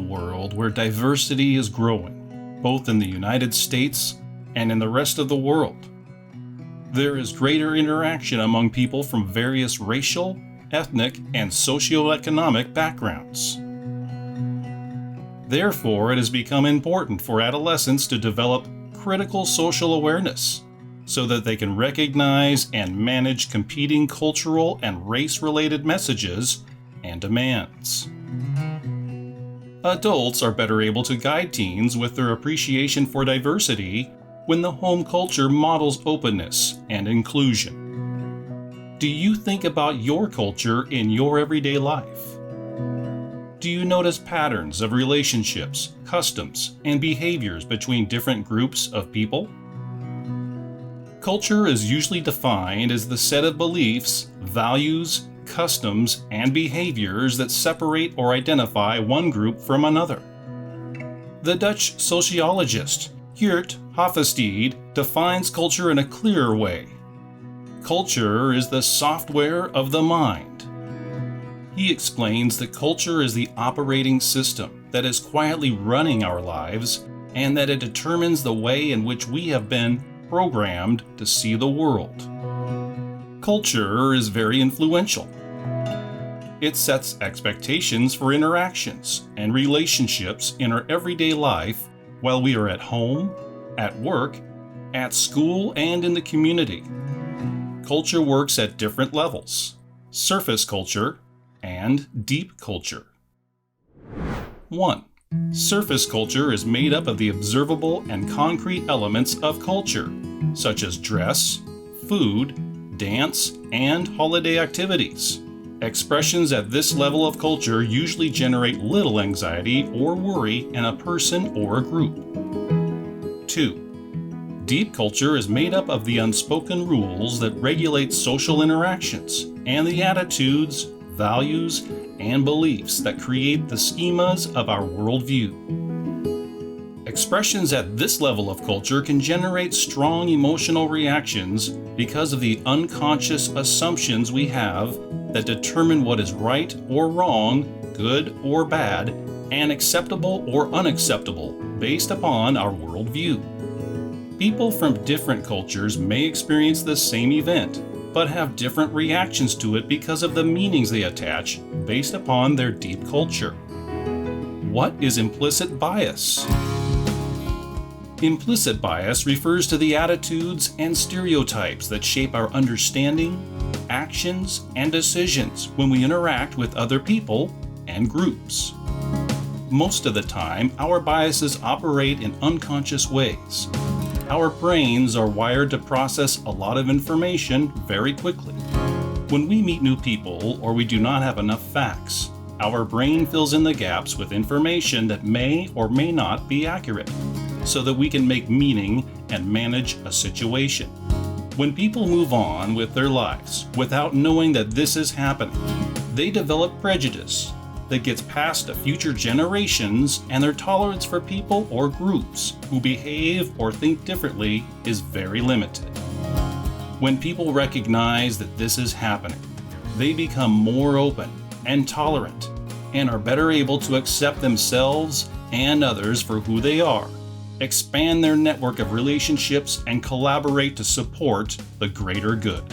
world where diversity is growing, both in the United States and in the rest of the world. There is greater interaction among people from various racial, ethnic, and socioeconomic backgrounds. Therefore, it has become important for adolescents to develop critical social awareness so that they can recognize and manage competing cultural and race-related messages and demands. Adults are better able to guide teens with their appreciation for diversity when the home culture models openness and inclusion. Do you think about your culture in your everyday life? Do you notice patterns of relationships, customs, and behaviors between different groups of people? Culture is usually defined as the set of beliefs, values, customs, and behaviors that separate or identify one group from another. The Dutch sociologist Geert Hofstede defines culture in a clearer way. Culture is the software of the mind. He explains that culture is the operating system that is quietly running our lives and that it determines the way in which we have been programmed to see the world. Culture is very influential. It sets expectations for interactions and relationships in our everyday life while we are at home, at work, at school, and in the community. Culture works at different levels: surface culture and deep culture. 1. Surface culture is made up of the observable and concrete elements of culture, such as dress, food, dance, and holiday activities. Expressions at this level of culture usually generate little anxiety or worry in a person or a group. 2. Deep culture is made up of the unspoken rules that regulate social interactions and the attitudes, values, and beliefs that create the schemas of our worldview. Expressions at this level of culture can generate strong emotional reactions because of the unconscious assumptions we have that determine what is right or wrong, good or bad, and acceptable or unacceptable based upon our worldview. People from different cultures may experience the same event, but have different reactions to it because of the meanings they attach based upon their deep culture. What is implicit bias? Implicit bias refers to the attitudes and stereotypes that shape our understanding, actions, and decisions when we interact with other people and groups. Most of the time, our biases operate in unconscious ways. Our brains are wired to process a lot of information very quickly. When we meet new people or we do not have enough facts, our brain fills in the gaps with information that may or may not be accurate, so that we can make meaning and manage a situation. When people move on with their lives without knowing that this is happening, they develop prejudice that gets passed to future generations, and their tolerance for people or groups who behave or think differently is very limited. When people recognize that this is happening, they become more open and tolerant and are better able to accept themselves and others for who they are, expand their network of relationships, and collaborate to support the greater good.